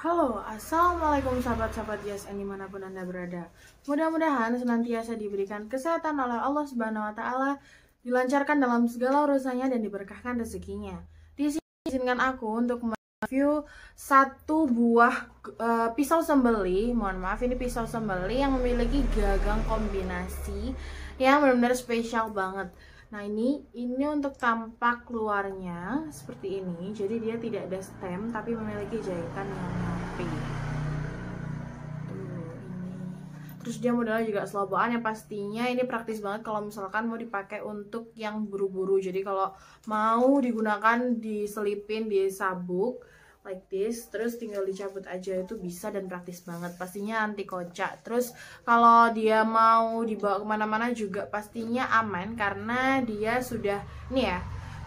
Halo, assalamualaikum sahabat-sahabat YSN dimanapun anda berada. Mudah-mudahan senantiasa diberikan kesehatan oleh Allah Subhanahu Wa Taala, dilancarkan dalam segala urusannya dan diberkahkan rezekinya. Di sini izinkan aku untuk mereview satu buah pisau sembeli. Mohon maaf, ini pisau sembeli yang memiliki gagang kombinasi yang benar-benar spesial banget. Nah ini untuk tampak luarnya seperti ini. Jadi dia tidak ada stem tapi memiliki jahitan yang rapi. Terus dia modelnya juga selobaan, yang pastinya ini praktis banget kalau misalkan mau dipakai untuk yang buru-buru. Jadi kalau mau digunakan diselipin di sabuk like this, terus tinggal dicabut aja, itu bisa dan praktis banget. Pastinya anti kocak. Terus kalau dia mau dibawa kemana-mana juga pastinya aman karena dia sudah ini ya,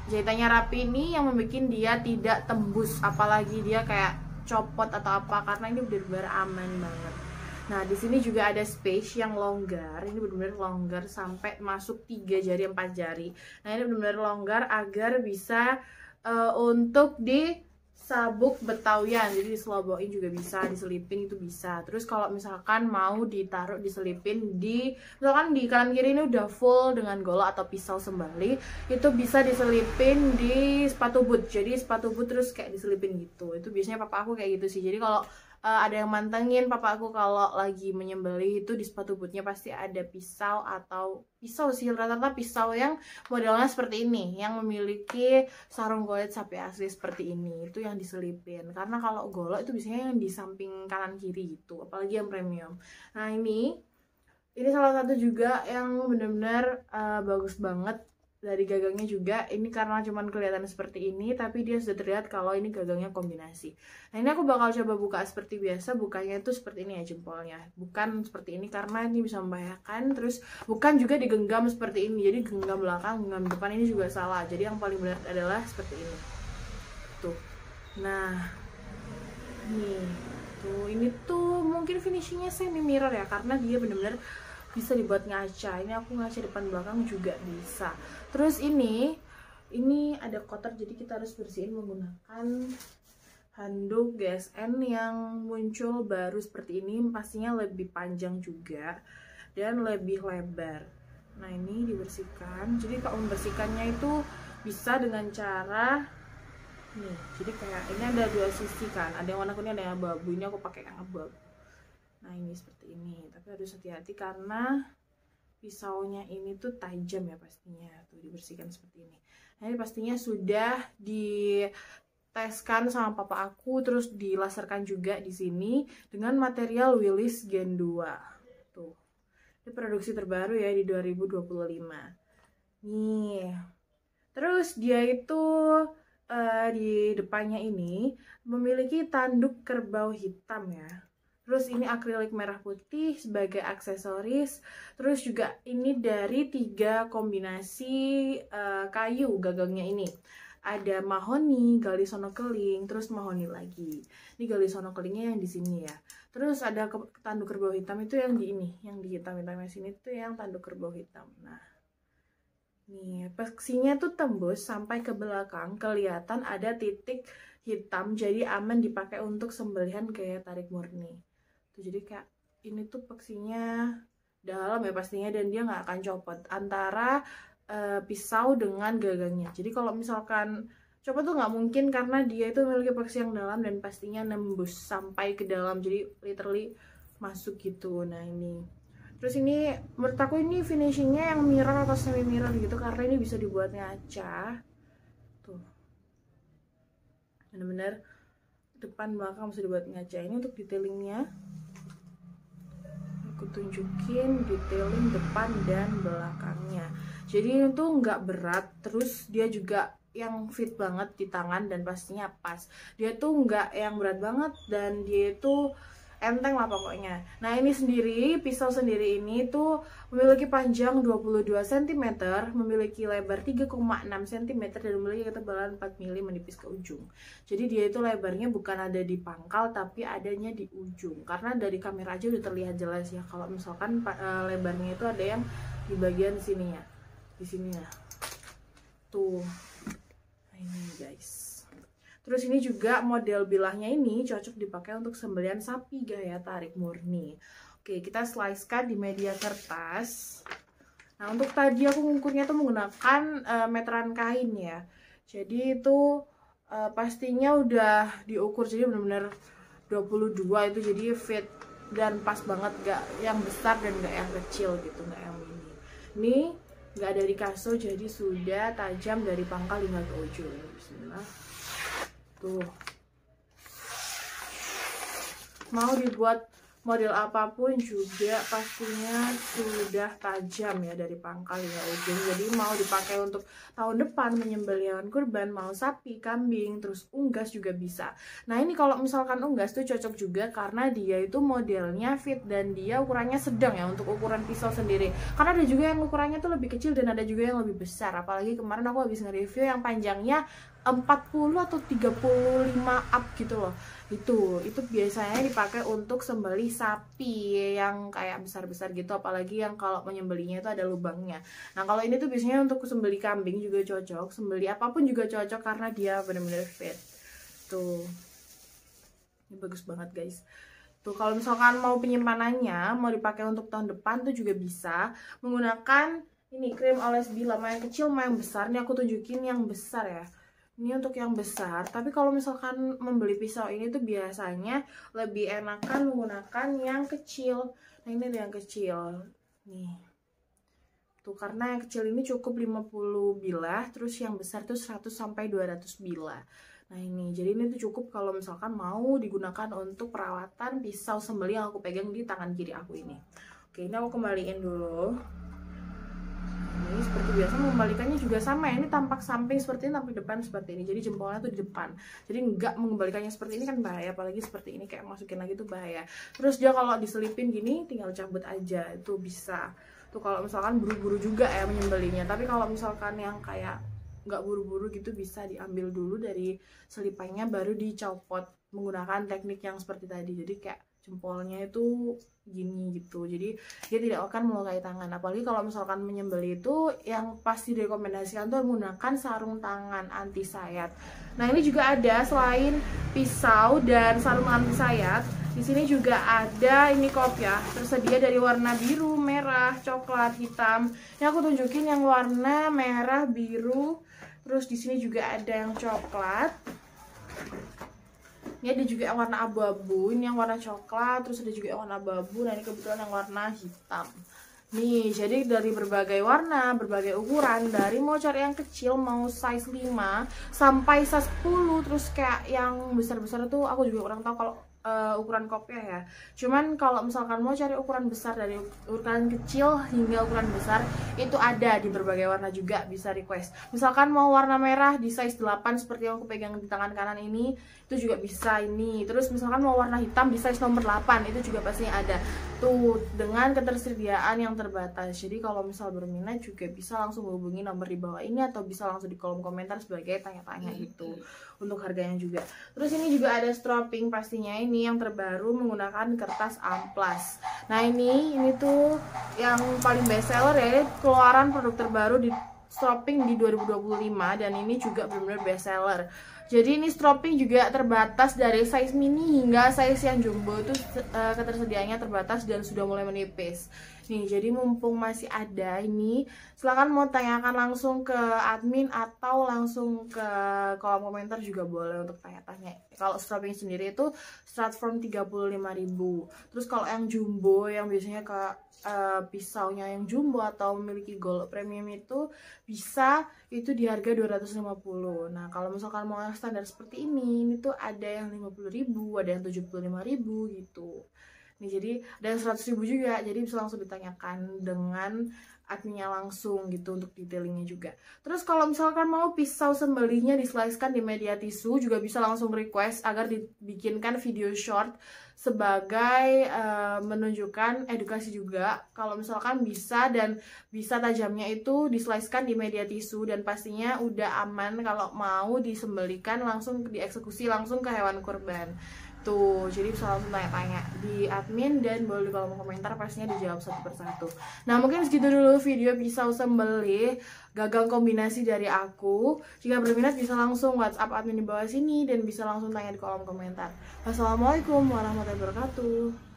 jahitannya rapi ini yang membuat dia tidak tembus, apalagi dia kayak copot atau apa, karena ini benar-benar aman banget. Nah di sini juga ada space yang longgar, ini benar-benar longgar sampai masuk 3 jari 4 jari. Nah ini benar-benar longgar agar bisa untuk di sabuk betawian, jadi diselobokin juga bisa, diselipin itu bisa. Terus kalau misalkan mau ditaruh diselipin di, misalkan di kanan kiri ini udah full dengan golok atau pisau sembali, itu bisa diselipin di sepatu boot. Jadi sepatu boot terus kayak diselipin gitu. Itu biasanya papa aku kayak gitu sih. Jadi kalau ada yang mantengin papa aku kalau lagi menyembelih itu di sepatu bootnya pasti ada pisau, atau pisau sih rata-rata pisau yang modelnya seperti ini, yang memiliki sarung kulit sapi asli seperti ini, itu yang diselipin. Karena kalau golok itu biasanya yang di samping kanan kiri gitu, apalagi yang premium. Nah ini salah satu juga yang benar-benar bagus banget dari gagangnya juga. Ini karena cuman kelihatan seperti ini, tapi dia sudah terlihat kalau ini gagangnya kombinasi. Nah ini aku bakal coba buka seperti biasa. Bukanya itu seperti ini ya, jempolnya, bukan seperti ini karena ini bisa membahayakan. Terus bukan juga digenggam seperti ini, jadi genggam belakang, genggam depan ini juga salah. Jadi yang paling benar adalah seperti ini tuh. Nah nih tuh, ini tuh mungkin finishingnya semi mirror ya, karena dia benar-benar bisa dibuat ngaca. Ini aku ngaca depan belakang juga bisa. Terus ini ada kotor, jadi kita harus bersihin menggunakan handuk GSN yang muncul baru seperti ini. Pastinya lebih panjang juga dan lebih lebar. Nah ini dibersihkan. Jadi kalau membersihkannya itu bisa dengan cara nih, jadi kayak ini ada 2 sisi kan, ada yang warna kuning, ada yang abu-abu. Ini aku pakai yang abu-abu. Nah ini seperti ini, tapi harus hati-hati karena pisaunya ini tuh tajam ya pastinya. Tuh dibersihkan seperti ini. Nah ini pastinya sudah diteskan sama papa aku, terus dilaserkan juga di sini dengan material Willis Gen 2. Tuh, ini produksi terbaru ya di 2025. Nih, terus dia itu di depannya ini memiliki tanduk kerbau hitam ya. Terus ini akrilik merah putih sebagai aksesoris. Terus juga ini dari 3 kombinasi kayu gagangnya ini. Ada mahoni, galisono keling, terus mahoni lagi. Ini galisono kelingnya yang di sini ya. Terus ada tanduk kerbau hitam itu yang di ini, yang di hitam-hitamnya sini tuh yang tanduk kerbau hitam. Nah, nih peksinya tuh tembus sampai ke belakang, kelihatan ada titik hitam, jadi aman dipakai untuk sembelihan kayak tarik murni. Jadi kayak ini tuh peksinya dalam ya pastinya, dan dia nggak akan copot antara pisau dengan gagangnya. Jadi kalau misalkan copot tuh nggak mungkin karena dia itu memiliki peksi yang dalam dan pastinya nembus sampai ke dalam, jadi literally masuk gitu. Nah ini, terus ini menurut aku ini finishingnya yang mirror atau semi mirror gitu, karena ini bisa dibuat ngaca tuh, bener-bener depan belakang bisa dibuat ngaca. Ini untuk detailingnya aku tunjukin, detailing depan dan belakangnya. Jadi itu nggak berat, terus dia juga yang fit banget di tangan dan pastinya pas. Dia tuh nggak yang berat banget dan dia itu enteng lah pokoknya. Nah ini sendiri, pisau sendiri ini tuh memiliki panjang 22 cm, memiliki lebar 3,6 cm, dan memiliki ketebalan 4 mm menipis ke ujung. Jadi dia itu lebarnya bukan ada di pangkal tapi adanya di ujung. Karena dari kamera aja udah terlihat jelas ya kalau misalkan lebarnya itu ada yang di bagian sini ya, di sini ya. Tuh. Nah ini guys. Terus ini juga model bilahnya ini cocok dipakai untuk sembelihan sapi gaya tarik murni. Oke, kita slicekan di media kertas. Nah, untuk tadi aku mengukurnya tuh menggunakan meteran kain ya. Jadi itu pastinya udah diukur, jadi benar-benar 22 itu, jadi fit dan pas banget, gak yang besar dan gak yang kecil gitu, gak yang mini. Ini gak dari kaso, jadi sudah tajam dari pangkal hingga ke ujung. Bismillah. Tuh, mau dibuat model apapun juga pastinya sudah tajam ya dari pangkal hingga ujung. Jadi mau dipakai untuk tahun depan menyembelih hewan kurban, mau sapi, kambing, terus unggas juga bisa. Nah ini kalau misalkan unggas tuh cocok juga karena dia itu modelnya fit dan dia ukurannya sedang ya untuk ukuran pisau sendiri. Karena ada juga yang ukurannya tuh lebih kecil dan ada juga yang lebih besar. Apalagi kemarin aku habis nge-review yang panjangnya 40 atau 35 up gitu loh. Itu biasanya dipakai untuk sembelih sapi yang kayak besar-besar gitu, apalagi yang kalau menyembelihnya itu ada lubangnya. Nah kalau ini tuh biasanya untuk sembelih kambing juga cocok, sembelih apapun juga cocok karena dia benar-benar fit. Tuh, ini bagus banget guys. Tuh, kalau misalkan mau penyimpanannya mau dipakai untuk tahun depan tuh juga bisa menggunakan ini krim oles bila, mau yang kecil mau yang besar. Nih aku tunjukin yang besar ya. Ini untuk yang besar, tapi kalau misalkan membeli pisau ini tuh biasanya lebih enakan menggunakan yang kecil. Nah ini ada yang kecil nih tuh, karena yang kecil ini cukup 50 bilah, terus yang besar tuh 100 sampai 200 bilah. Nah ini, jadi ini tuh cukup kalau misalkan mau digunakan untuk perawatan pisau sembelih yang aku pegang di tangan kiri aku ini. Oke, ini aku kembaliin dulu. Ini seperti biasa mengembalikannya juga sama ya, ini tampak samping seperti ini, tampak depan seperti ini, jadi jempolnya tuh di depan, jadi enggak mengembalikannya seperti ini kan bahaya, apalagi seperti ini kayak masukin lagi tuh bahaya. Terus dia kalau diselipin gini tinggal cabut aja, itu bisa tuh kalau misalkan buru-buru juga ya menyembelihnya. Tapi kalau misalkan yang kayak nggak buru-buru gitu bisa diambil dulu dari selipannya baru dicopot menggunakan teknik yang seperti tadi, jadi kayak jempolnya itu gini gitu, jadi dia tidak akan melukai tangan. Apalagi kalau misalkan menyembelih itu yang pasti direkomendasikan tuh menggunakan sarung tangan anti sayat. Nah ini juga ada selain pisau dan sarung anti sayat, di sini juga ada ini kopiah tersedia dari warna biru, merah, coklat, hitam. Ini aku tunjukin yang warna merah, biru, terus di sini juga ada yang coklat. Ini ada juga yang warna abu-abu, ini yang warna coklat, terus ada juga yang warna abu-abu. Nah ini kebetulan yang warna hitam. Nih, jadi dari berbagai warna, berbagai ukuran, dari mau cari yang kecil, mau size 5 sampai size 10, terus kayak yang besar-besar itu aku juga kurang tahu kalau ukuran kopiah ya. Cuman kalau misalkan mau cari ukuran besar, dari ukuran kecil hingga ukuran besar itu ada di berbagai warna juga, bisa request. Misalkan mau warna merah di size 8 seperti yang aku pegang di tangan kanan ini, itu juga bisa ini. Terus misalkan mau warna hitam di size nomor 8 itu juga pastinya ada. Tuh, dengan ketersediaan yang terbatas. Jadi kalau misal berminat juga bisa langsung hubungi nomor di bawah ini atau bisa langsung di kolom komentar sebagai tanya-tanya gitu. Untuk harganya juga. Terus ini juga ada stropping pastinya, ini yang terbaru menggunakan kertas amplas. Nah ini tuh yang paling best seller ya, ini keluaran produk terbaru di stropping di 2025 dan ini juga benar-benar best seller. Jadi ini stropping juga terbatas dari size mini hingga size yang jumbo itu ketersediaannya terbatas dan sudah mulai menipis. Nih, jadi mumpung masih ada ini, silahkan mau tanyakan langsung ke admin atau langsung ke kolom komentar juga boleh untuk tanya-tanya. Kalau stropping sendiri itu start from 35.000. Terus kalau yang jumbo yang biasanya ke pisaunya yang jumbo atau memiliki gold premium itu bisa itu di harga 250. Nah, kalau misalkan mau yang standar seperti ini tuh ada yang 50.000, ada yang 75.000 gitu. Nih, jadi ada yang 100.000 juga, jadi bisa langsung ditanyakan dengan adminnya langsung gitu untuk detailingnya juga. Terus kalau misalkan mau pisau sembelihnya dislicekan di media tisu juga bisa langsung request agar dibikinkan video short sebagai menunjukkan edukasi juga. Kalau misalkan bisa dan bisa tajamnya itu dislicekan di media tisu dan pastinya udah aman kalau mau disembelihkan langsung dieksekusi langsung ke hewan kurban. Tuh, jadi bisa langsung tanya-tanya di admin dan boleh di kolom komentar, pastinya dijawab satu persatu. Nah, mungkin segitu dulu video pisau sembelih gagang kombinasi dari aku. Jika berminat bisa langsung WhatsApp admin di bawah sini dan bisa langsung tanya di kolom komentar. Wassalamualaikum warahmatullahi wabarakatuh.